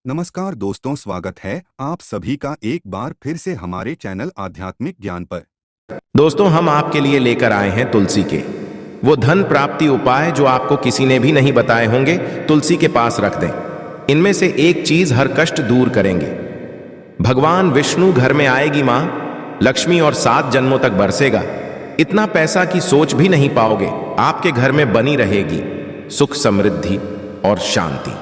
नमस्कार दोस्तों, स्वागत है आप सभी का एक बार फिर से हमारे चैनल आध्यात्मिक ज्ञान पर। दोस्तों, हम आपके लिए लेकर आए हैं तुलसी के वो धन प्राप्ति उपाय जो आपको किसी ने भी नहीं बताए होंगे। तुलसी के पास रख दें। इनमें से एक चीज हर कष्ट दूर करेंगे। भगवान विष्णु घर में आएगी मां, लक्ष्मी और 7 जन्मों तक बरसेगा। इतना पैसा की सोच भी नहीं पाओगे। आपके घर में बनी रहेगी सुख, समृद्धि और शांति।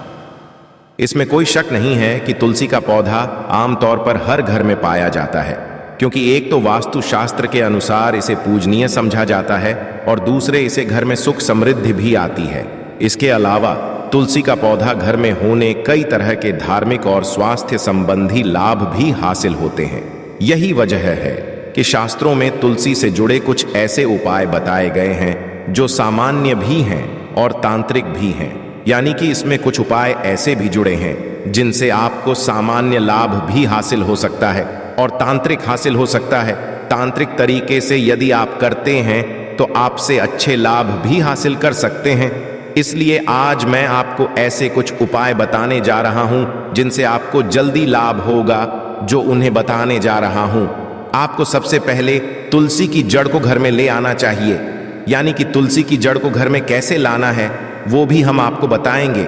इसमें कोई शक नहीं है कि तुलसी का पौधा आमतौर पर हर घर में पाया जाता है, क्योंकि एक तो वास्तु शास्त्र के अनुसार इसे पूजनीय समझा जाता है और दूसरे इसे घर में सुख समृद्धि भी आती है। इसके अलावा तुलसी का पौधा घर में होने कई तरह के धार्मिक और स्वास्थ्य संबंधी लाभ भी हासिल होते हैं। यही वजह है कि शास्त्रों में तुलसी से जुड़े कुछ ऐसे उपाय बताए गए हैं जो सामान्य भी हैं और तांत्रिक भी हैं। यानी कि इसमें कुछ उपाय ऐसे भी जुड़े हैं जिनसे आपको सामान्य लाभ भी हासिल हो सकता है और तांत्रिक हासिल हो सकता है। तांत्रिक तरीके से यदि आप करते हैं तो आपसे अच्छे लाभ भी हासिल कर सकते हैं। इसलिए आज मैं आपको ऐसे कुछ उपाय बताने जा रहा हूं जिनसे आपको जल्दी लाभ होगा। जो उन्हें बताने जा रहा हूं, आपको सबसे पहले तुलसी की जड़ को घर में ले आना चाहिए। यानी कि तुलसी की जड़ को घर में कैसे लाना है वो भी हम आपको बताएंगे।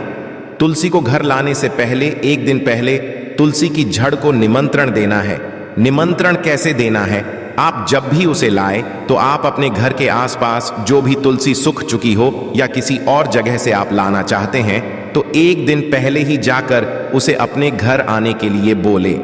तुलसी को घर लाने से पहले एक दिन पहले तुलसी की जड़ को निमंत्रण देना है। निमंत्रण कैसे देना है? आप जब भी उसे लाएं तो आप अपने घर के आसपास जो भी तुलसी सूख चुकी हो या किसी और जगह से आप लाना चाहते हैं तो एक दिन पहले ही जाकर उसे अपने घर आने के लिए बोले।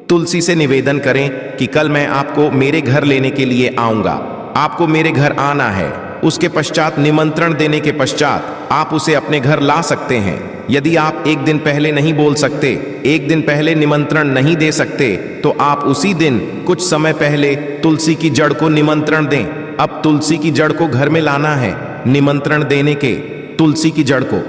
तुलसी से निवेदन करें कि कल मैं आपको मेरे घर लेने के लिए आऊंगा, आपको मेरे घर आना है। उसके पश्चात निमंत्रण देने के पश्चात आप उसे अपने घर ला सकते हैं। यदि आप एक दिन पहले नहीं बोल सकते, एक दिन पहले निमंत्रण नहीं दे सकते, तो आप उसी दिन कुछ समय पहले तुलसी की जड़ को निमंत्रण दें। अब तुलसी की जड़ को घर में लाना है। निमंत्रण देने के तुलसी की जड़ को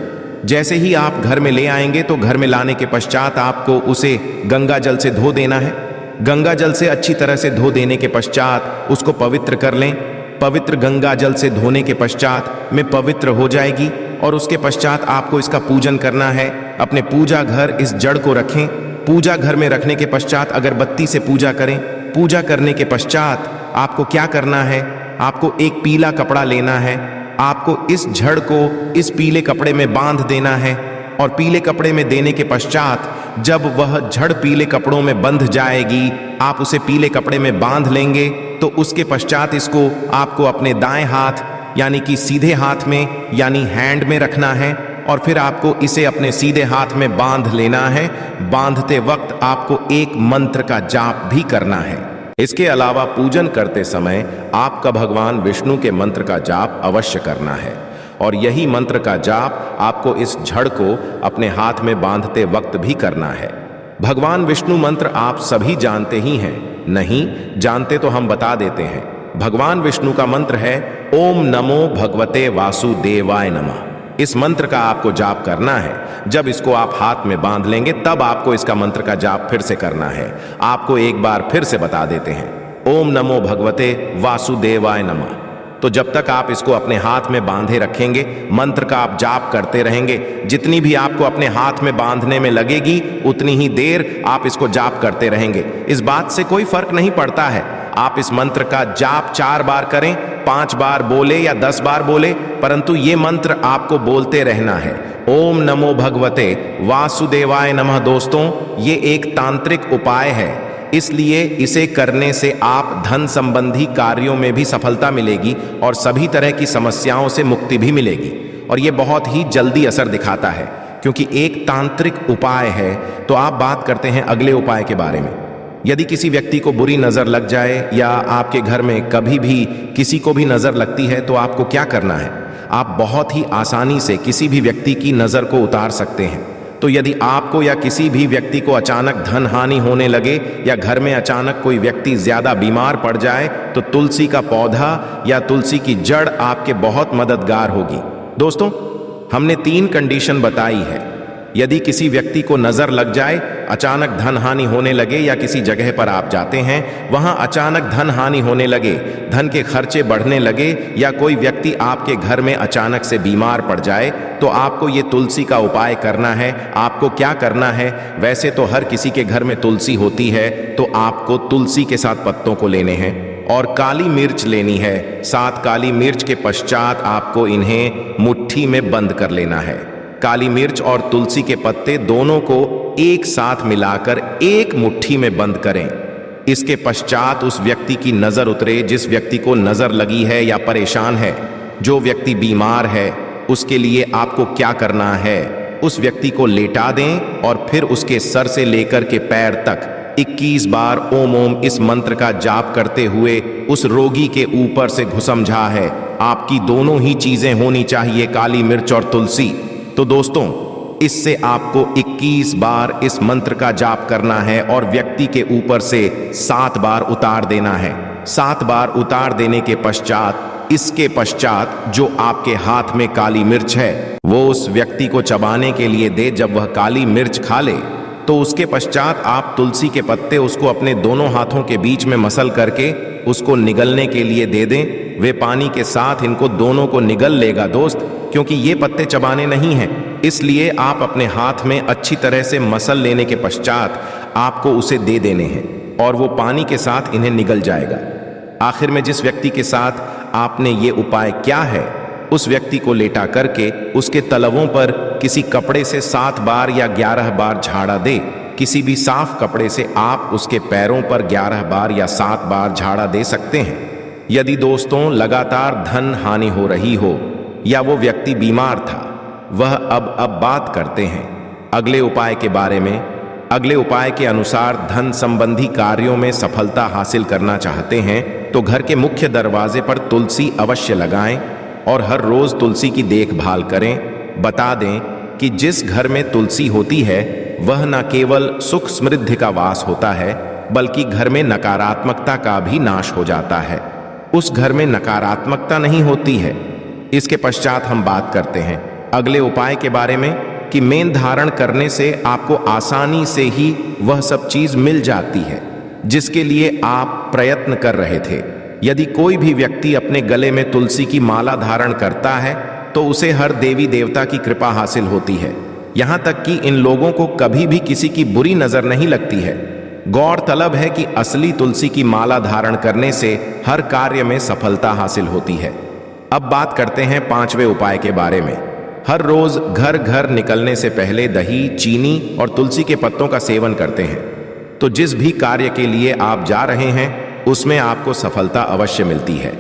जैसे ही आप घर में ले आएंगे तो घर में लाने के पश्चात आपको उसे गंगा जल से धो देना है। गंगा जल से अच्छी तरह से धो देने के पश्चात उसको पवित्र कर लें। पवित्र गंगा जल से धोने के पश्चात में पवित्र हो जाएगी और उसके पश्चात आपको इसका पूजन करना है। अपने पूजा घर इस जड़ को रखें। पूजा घर में रखने के पश्चात अगरबत्ती से पूजा करें। पूजा करने के पश्चात आपको क्या करना है? आपको एक पीला कपड़ा लेना है। आपको इस जड़ को इस पीले कपड़े में बांध देना है और पीले कपड़े में देने के पश्चात जब वह जड़ पीले कपड़ों में बंध जाएगी, आप उसे पीले कपड़े में बांध लेंगे। तो उसके पश्चात इसको आपको अपने दाएं हाथ यानी कि सीधे हाथ में यानी हैंड में रखना है और फिर आपको इसे अपने सीधे हाथ में बांध लेना है। बांधते वक्त आपको एक मंत्र का जाप भी करना है। इसके अलावा पूजन करते समय आपका भगवान विष्णु के मंत्र का जाप अवश्य करना है और यही मंत्र का जाप आपको इस जड़ को अपने हाथ में बांधते वक्त भी करना है। भगवान विष्णु मंत्र आप सभी जानते ही हैं, नहीं जानते तो हम बता देते हैं। भगवान विष्णु का मंत्र है ओम नमो भगवते वासुदेवाय नमः। इस मंत्र का आपको जाप करना है। जब इसको आप हाथ में बांध लेंगे तब आपको इसका मंत्र का जाप फिर से करना है। आपको एक बार फिर से बता देते हैं, ओम नमो भगवते वासुदेवाय नमः। तो जब तक आप इसको अपने हाथ में बांधे रखेंगे, मंत्र का आप जाप करते रहेंगे। जितनी भी आपको अपने हाथ में बांधने में लगेगी उतनी ही देर आप इसको जाप करते रहेंगे। इस बात से कोई फर्क नहीं पड़ता है आप इस मंत्र का जाप 4 बार करें, 5 बार बोले या 10 बार बोले, परंतु ये मंत्र आपको बोलते रहना है। ओम नमो भगवते वासुदेवाय नमः। दोस्तों, ये एक तांत्रिक उपाय है, इसलिए इसे करने से आप धन संबंधी कार्यों में भी सफलता मिलेगी और सभी तरह की समस्याओं से मुक्ति भी मिलेगी। और ये बहुत ही जल्दी असर दिखाता है क्योंकि एक तांत्रिक उपाय है। तो आप बात करते हैं अगले उपाय के बारे में। यदि किसी व्यक्ति को बुरी नजर लग जाए या आपके घर में कभी भी किसी को भी नजर लगती है तो आपको क्या करना है? आप बहुत ही आसानी से किसी भी व्यक्ति की नजर को उतार सकते हैं। तो यदि आपको या किसी भी व्यक्ति को अचानक धन हानि होने लगे या घर में अचानक कोई व्यक्ति ज्यादा बीमार पड़ जाए तो तुलसी का पौधा या तुलसी की जड़ आपके बहुत मददगार होगी। दोस्तों, हमने 3 कंडीशन बताई है। यदि किसी व्यक्ति को नजर लग जाए, अचानक धन हानि होने लगे, या किसी जगह पर आप जाते हैं वहां अचानक धन हानि होने लगे, धन के खर्चे बढ़ने लगे, या कोई व्यक्ति आपके घर में अचानक से बीमार पड़ जाए, तो आपको ये तुलसी का उपाय करना है। आपको क्या करना है? वैसे तो हर किसी के घर में तुलसी होती है, तो आपको तुलसी के साथ पत्तों को लेने हैं और काली मिर्च लेनी है। 7 काली मिर्च के पश्चात आपको इन्हें मुट्ठी में बंद कर लेना है। काली मिर्च और तुलसी के पत्ते दोनों को एक साथ मिलाकर एक मुट्ठी में बंद करें। इसके पश्चात उस व्यक्ति की नजर उतरे जिस व्यक्ति को नजर लगी है या परेशान है। जो व्यक्ति बीमार है उसके लिए आपको क्या करना है? उस व्यक्ति को लेटा दें और फिर उसके सर से लेकर के पैर तक 21 बार ओम ओम इस मंत्र का जाप करते हुए उस रोगी के ऊपर से घुसमझा है। आपकी दोनों ही चीजें होनी चाहिए, काली मिर्च और तुलसी। तो दोस्तों, इससे आपको 21 बार इस मंत्र का जाप करना है और व्यक्ति के ऊपर से 7 बार उतार देना है। 7 बार उतार देने के पश्चात, इसके पश्चात जो आपके हाथ में काली मिर्च है वो उस व्यक्ति को चबाने के लिए दे। जब वह काली मिर्च खा ले तो उसके पश्चात आप तुलसी के पत्ते उसको अपने दोनों हाथों के बीच में मसल करके उसको निगलने के लिए दे दें। वे पानी के साथ इनको दोनों को निगल लेगा दोस्त, क्योंकि ये पत्ते चबाने नहीं हैं, इसलिए आप अपने हाथ में अच्छी तरह से मसल लेने के पश्चात आपको उसे दे देने हैं और वो पानी के साथ इन्हें निगल जाएगा। आखिर में जिस व्यक्ति के साथ आपने ये उपाय किया है उस व्यक्ति को लेटा करके उसके तलवों पर किसी कपड़े से 7 बार या 11 बार झाड़ा दे। किसी भी साफ कपड़े से आप उसके पैरों पर 11 बार या 7 बार झाड़ा दे सकते हैं। यदि दोस्तों लगातार धन हानि हो रही हो या वो व्यक्ति बीमार था, वह अब बात करते हैं अगले उपाय के बारे में। अगले उपाय के अनुसार धन संबंधी कार्यों में सफलता हासिल करना चाहते हैं तो घर के मुख्य दरवाजे पर तुलसी अवश्य लगाएं और हर रोज तुलसी की देखभाल करें। बता दें कि जिस घर में तुलसी होती है वह न केवल सुख समृद्धि का वास होता है बल्कि घर में नकारात्मकता का भी नाश हो जाता है। उस घर में नकारात्मकता नहीं होती है। इसके पश्चात हम बात करते हैं अगले उपाय के बारे में कि मेन धारण करने से आपको आसानी से ही वह सब चीज मिल जाती है जिसके लिए आप प्रयत्न कर रहे थे। यदि कोई भी व्यक्ति अपने गले में तुलसी की माला धारण करता है तो उसे हर देवी देवता की कृपा हासिल होती है। यहां तक कि इन लोगों को कभी भी किसी की बुरी नजर नहीं लगती है। गौरतलब है कि असली तुलसी की माला धारण करने से हर कार्य में सफलता हासिल होती है। अब बात करते हैं 5वें उपाय के बारे में। हर रोज घर घर निकलने से पहले दही, चीनी और तुलसी के पत्तों का सेवन करते हैं तो जिस भी कार्य के लिए आप जा रहे हैं उसमें आपको सफलता अवश्य मिलती है।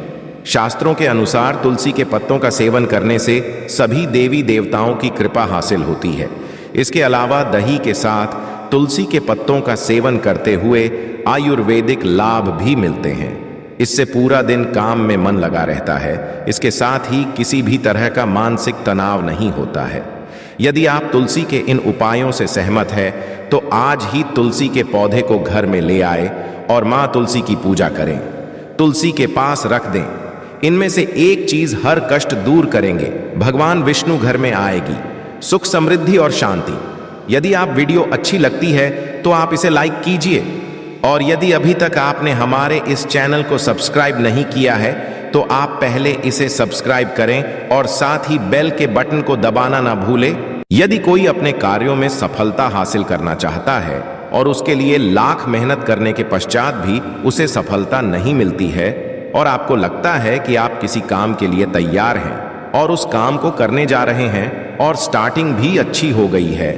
शास्त्रों के अनुसार तुलसी के पत्तों का सेवन करने से सभी देवी देवताओं की कृपा हासिल होती है। इसके अलावा दही के साथ तुलसी के पत्तों का सेवन करते हुए आयुर्वेदिक लाभ भी मिलते हैं। इससे पूरा दिन काम में मन लगा रहता है। इसके साथ ही किसी भी तरह का मानसिक तनाव नहीं होता है। यदि आप तुलसी के इन उपायों से सहमत है तो आज ही तुलसी के पौधे को घर में ले आए और मां तुलसी की पूजा करें। तुलसी के पास रख दें। इनमें से एक चीज हर कष्ट दूर करेंगे। भगवान विष्णु घर में आएगी, सुख समृद्धि और शांति। यदि आप वीडियो अच्छी लगती है तो आप इसे लाइक कीजिए और यदि अभी तक आपने हमारे इस चैनल को सब्सक्राइब नहीं किया है तो आप पहले इसे सब्सक्राइब करें और साथ ही बेल के बटन को दबाना ना भूलें। यदि कोई अपने कार्यों में सफलता हासिल करना चाहता है और उसके लिए लाख मेहनत करने के पश्चात भी उसे सफलता नहीं मिलती है और आपको लगता है कि आप किसी काम के लिए तैयार हैं और उस काम को करने जा रहे हैं और स्टार्टिंग भी अच्छी हो गई है,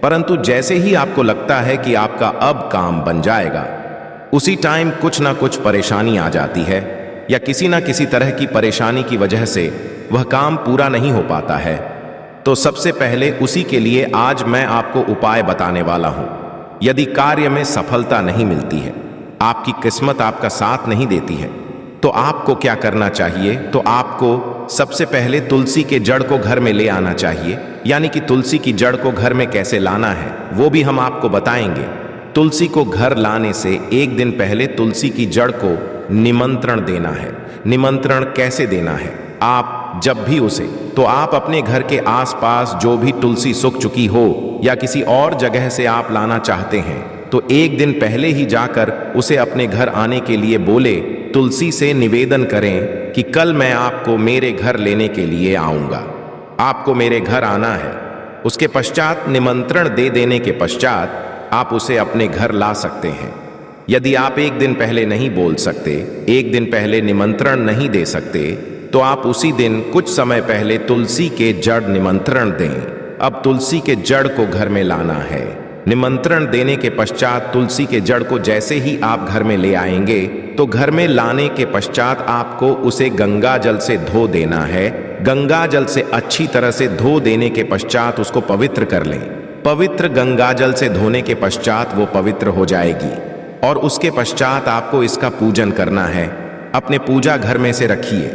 परंतु जैसे ही आपको लगता है कि आपका अब काम बन जाएगा उसी टाइम कुछ ना कुछ परेशानी आ जाती है या किसी ना किसी तरह की परेशानी की वजह से वह काम पूरा नहीं हो पाता है। तो सबसे पहले उसी के लिए आज मैं आपको उपाय बताने वाला हूं। यदि कार्य में सफलता नहीं मिलती है, आपकी किस्मत आपका साथ नहीं देती है, तो आपको क्या करना चाहिए? तो आपको सबसे पहले तुलसी के जड़ को घर में ले आना चाहिए। यानी कि तुलसी की जड़ को घर में कैसे लाना है वो भी हम आपको बताएंगे। तुलसी को घर लाने से एक दिन पहले तुलसी की जड़ को निमंत्रण देना है। निमंत्रण कैसे देना है? आप जब भी उसे, तो आप अपने घर के आसपास जो भी तुलसी सूख चुकी हो या किसी और जगह से आप लाना चाहते हैं, तो एक दिन पहले ही जाकर उसे अपने घर आने के लिए बोले। तुलसी से निवेदन करें कि कल मैं आपको मेरे घर लेने के लिए आऊंगा, आपको मेरे घर आना है। उसके पश्चात निमंत्रण दे देने के पश्चात आप उसे अपने घर ला सकते हैं। यदि आप एक दिन पहले नहीं बोल सकते, एक दिन पहले निमंत्रण नहीं दे सकते, तो आप उसी दिन कुछ समय पहले तुलसी के जड़ निमंत्रण दें। अब तुलसी के जड़ को घर में लाना है। निमंत्रण देने के पश्चात तुलसी के जड़ को जैसे ही आप घर में ले आएंगे, तो घर में लाने के पश्चात आपको उसे गंगा जल से धो देना है। गंगा जल से अच्छी तरह से धो देने के पश्चात उसको पवित्र कर लें। पवित्र गंगा जल से धोने के पश्चात वो पवित्र हो जाएगी और उसके पश्चात आपको इसका पूजन करना है। अपने पूजा घर में से रखिए।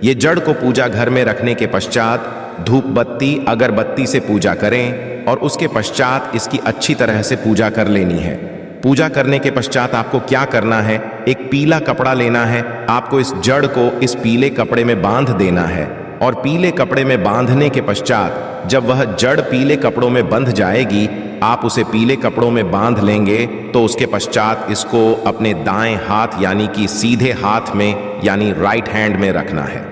ये जड़ को पूजा घर में रखने के पश्चात धूप बत्ती अगरबत्ती से पूजा करें और उसके पश्चात इसकी अच्छी तरह से पूजा कर लेनी है। पूजा करने के पश्चात आपको क्या करना है, एक पीला कपड़ा लेना है। आपको इस जड़ को इस पीले कपड़े में बांध देना है और पीले कपड़े में बांधने के पश्चात जब वह जड़ पीले कपड़ों में बंध जाएगी, आप उसे पीले कपड़ों में बांध लेंगे। तो उसके पश्चात इसको अपने दाएं हाथ यानी कि सीधे हाथ में यानी राइट हैंड में रखना है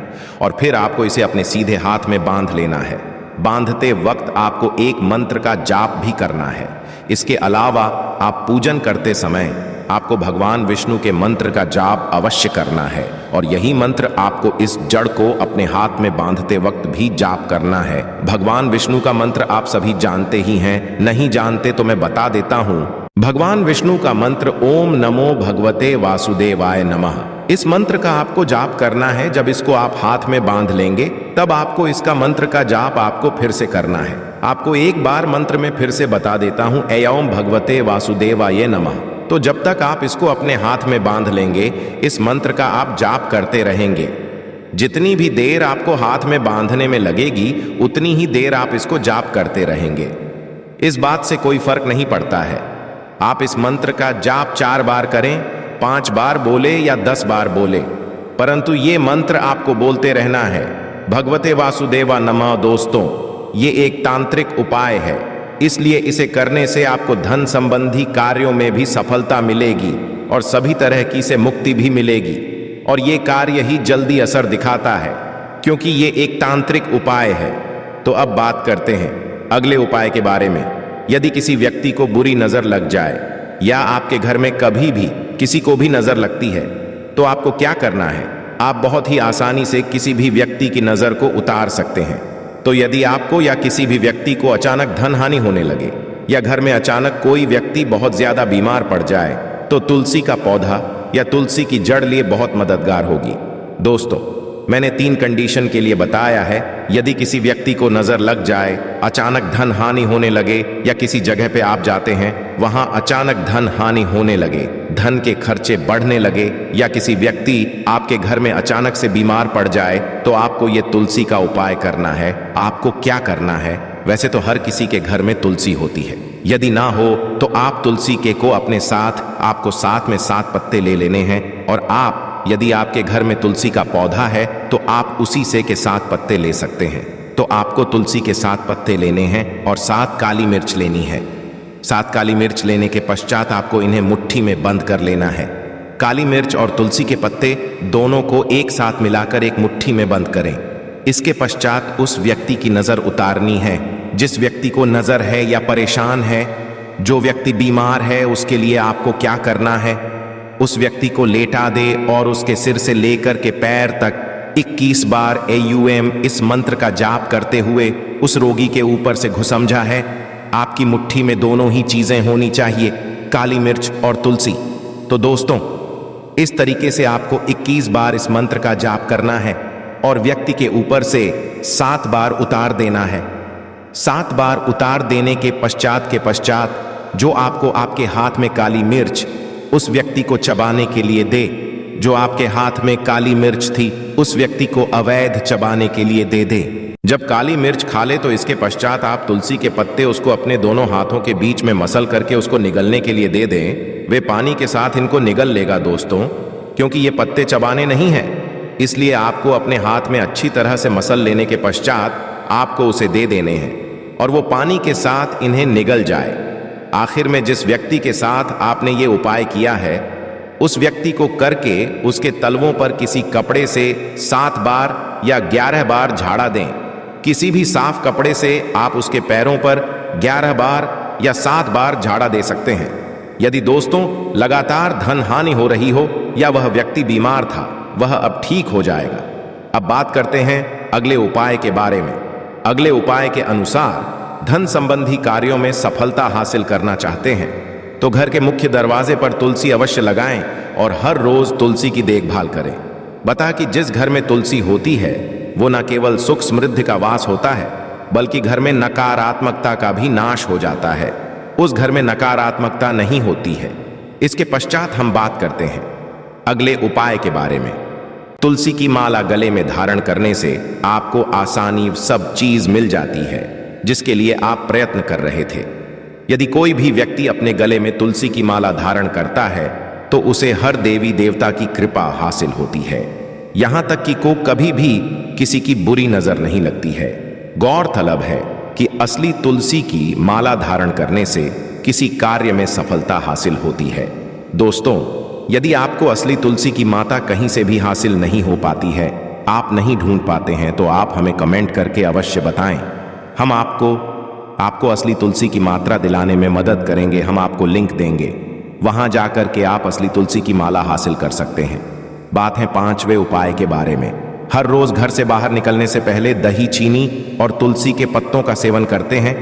और फिर आपको इसे अपने सीधे हाथ में बांध लेना है। बांधते वक्त आपको एक मंत्र का जाप भी करना है। इसके अलावा आप पूजन करते समय आपको भगवान विष्णु के मंत्र का जाप अवश्य करना है और यही मंत्र आपको इस जड़ को अपने हाथ में बांधते वक्त भी जाप करना है। भगवान विष्णु का मंत्र आप सभी जानते ही हैं, नहीं जानते तो मैं बता देता हूं। भगवान विष्णु का मंत्र ओम नमो भगवते वासुदेवाय नमः। इस मंत्र का आपको जाप करना है। जब इसको आप हाथ में बांध लेंगे, तब आपको इसका मंत्र का जाप आपको फिर से करना है। आपको एक बार मंत्र में फिर से बता देता हूं, ऐं भगवते वासुदेवाय नमः। तो जब तक आप इसको अपने हाथ में बांध लेंगे, इस मंत्र का आप जाप करते रहेंगे। जितनी भी देर आपको हाथ में बांधने में लगेगी, उतनी ही देर आप इसको जाप करते रहेंगे। इस बात से कोई फर्क नहीं पड़ता है। आप इस मंत्र का जाप 4 बार करें, 5 बार बोले या 10 बार बोले, परंतु ये मंत्र आपको बोलते रहना है। भगवते वासुदेवा नमः। दोस्तों, ये एक तांत्रिक उपाय है, इसलिए इसे करने से आपको धन संबंधी कार्यों में भी सफलता मिलेगी और सभी तरह की से मुक्ति भी मिलेगी। और ये कार्य ही जल्दी असर दिखाता है क्योंकि ये एक तांत्रिक उपाय है। तो अब बात करते हैं अगले उपाय के बारे में। यदि किसी व्यक्ति को बुरी नजर लग जाए या आपके घर में कभी भी किसी को भी नजर लगती है, तो आपको क्या करना है? आप बहुत ही आसानी से किसी भी व्यक्ति की नजर को उतार सकते हैं। तो यदि आपको या किसी भी व्यक्ति को अचानक धन हानि होने लगे या घर में अचानक कोई व्यक्ति बहुत ज्यादा बीमार पड़ जाए, तो तुलसी का पौधा या तुलसी की जड़ लिए बहुत मददगार होगी। दोस्तों, मैंने 3 कंडीशन के लिए बताया है। यदि किसी व्यक्ति को नजर लग जाए, अचानक धन हानि होने लगे या किसी जगह पे आप जाते हैं, वहां अचानक धन हानि होने लगे, धन के खर्चे बढ़ने लगे या किसी व्यक्ति आपके घर में अचानक से बीमार पड़ जाए, तो आपको ये तुलसी का उपाय करना है। आपको क्या करना है? वैसे तो हर किसी के घर में तुलसी होती है, यदि ना हो तो आप तुलसी के को अपने साथ, आपको साथ में 7 पत्ते ले लेने हैं और आप, यदि आपके घर में तुलसी का पौधा है तो आप उसी से के 7 पत्ते ले सकते हैं। तो आपको तुलसी के 7 पत्ते लेने हैं और 7 काली मिर्च लेनी है। 7 काली मिर्च लेने के पश्चात आपको इन्हें मुट्ठी में बंद कर लेना है। काली मिर्च और तुलसी के पत्ते दोनों को एक साथ मिलाकर एक मुट्ठी में बंद करें। इसके पश्चात उस व्यक्ति की नजर उतारनी है जिस व्यक्ति को नजर है या परेशान है। जो व्यक्ति बीमार है उसके लिए आपको क्या करना है? उस व्यक्ति को लेटा दे और उसके सिर से लेकर के पैर तक 21 बार AUM इस मंत्र का जाप करते हुए उस रोगी के ऊपर से घुसमझा है। आपकी मुट्ठी में दोनों ही चीजें होनी चाहिए, काली मिर्च और तुलसी। तो दोस्तों, इस तरीके से आपको 21 बार इस मंत्र का जाप करना है और व्यक्ति के ऊपर से 7 बार उतार देना है। 7 बार उतार देने के पश्चात जो आपको आपके हाथ में काली मिर्च उस व्यक्ति को चबाने के लिए दे, जो आपके हाथ में काली मिर्च थी उस व्यक्ति को अवैध चबाने के लिए दे दे। जब काली मिर्च खा ले तो इसके पश्चात आप तुलसी के पत्ते उसको अपने दोनों हाथों के बीच में मसल करके उसको निगलने के लिए दे दें। वे पानी के साथ इनको निगल लेगा दोस्तों, क्योंकि ये पत्ते चबाने नहीं हैं, इसलिए आपको अपने हाथ में अच्छी तरह से मसल लेने के पश्चात आपको उसे दे देने हैं और वो पानी के साथ इन्हें निगल जाए। आखिर में जिस व्यक्ति के साथ आपने ये उपाय किया है उस व्यक्ति को करके उसके तलवों पर किसी कपड़े से 7 बार या 11 बार झाड़ा दें। किसी भी साफ कपड़े से आप उसके पैरों पर 11 बार या 7 बार झाड़ा दे सकते हैं। यदि दोस्तों लगातार धन हानि हो रही हो या वह व्यक्ति बीमार था, वह अब ठीक हो जाएगा। अब बात करते हैं अगले उपाय के बारे में। अगले उपाय के अनुसार धन संबंधी कार्यों में सफलता हासिल करना चाहते हैं तो घर के मुख्य दरवाजे पर तुलसी अवश्य लगाएं और हर रोज तुलसी की देखभाल करें। बता कि जिस घर में तुलसी होती है वो न केवल सुख समृद्धि का वास होता है बल्कि घर में नकारात्मकता का भी नाश हो जाता है। उस घर में नकारात्मकता नहीं होती है। इसके पश्चात हम बात करते हैं अगले उपाय के बारे में। तुलसी की माला गले में धारण करने से आपको आसानी सब चीज मिल जाती है जिसके लिए आप प्रयत्न कर रहे थे। यदि कोई भी व्यक्ति अपने गले में तुलसी की माला धारण करता है तो उसे हर देवी देवता की कृपा हासिल होती है। यहां तक कि को कभी भी किसी की बुरी नजर नहीं लगती है। गौरतलब है कि असली तुलसी की माला धारण करने से किसी कार्य में सफलता हासिल होती है। दोस्तों, यदि आपको असली तुलसी की माता कहीं से भी हासिल नहीं हो पाती है, आप नहीं ढूंढ पाते हैं, तो आप हमें कमेंट करके अवश्य बताएं। हम आपको असली तुलसी की मात्रा दिलाने में मदद करेंगे। हम आपको लिंक देंगे, वहां जाकर के आप असली तुलसी की माला हासिल कर सकते हैं। बात है 5वें उपाय के बारे में। हर रोज घर से बाहर निकलने से पहले दही, चीनी और तुलसी के पत्तों का सेवन करते हैं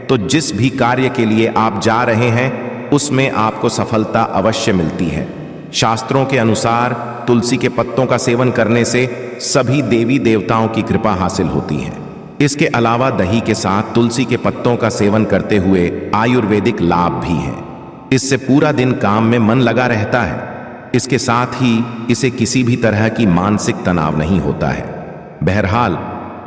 तो जिस भी कार्य के लिए आप जा रहे हैं उसमें आपको सफलता अवश्य मिलती है। शास्त्रों के अनुसार तुलसी के पत्तों का सेवन करने से सभी देवी देवताओं की कृपा हासिल होती है। इसके अलावा दही के साथ तुलसी के पत्तों का सेवन करते हुए आयुर्वेदिक लाभ भी हैं। इससे पूरा दिन काम में मन लगा रहता है। इसके साथ ही इसे किसी भी तरह की मानसिक तनाव नहीं होता है। बहरहाल,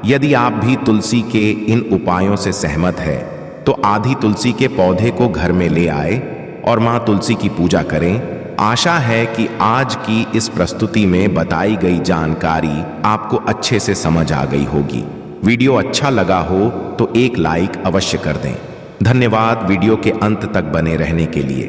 यदि आप भी तुलसी के इन उपायों से सहमत है तो आधी तुलसी के पौधे को घर में ले आए और मां तुलसी की पूजा करें। आशा है कि आज की इस प्रस्तुति में बताई गई जानकारी आपको अच्छे से समझ आ गई होगी। वीडियो अच्छा लगा हो तो एक लाइक अवश्य कर दें। धन्यवाद वीडियो के अंत तक बने रहने के लिए।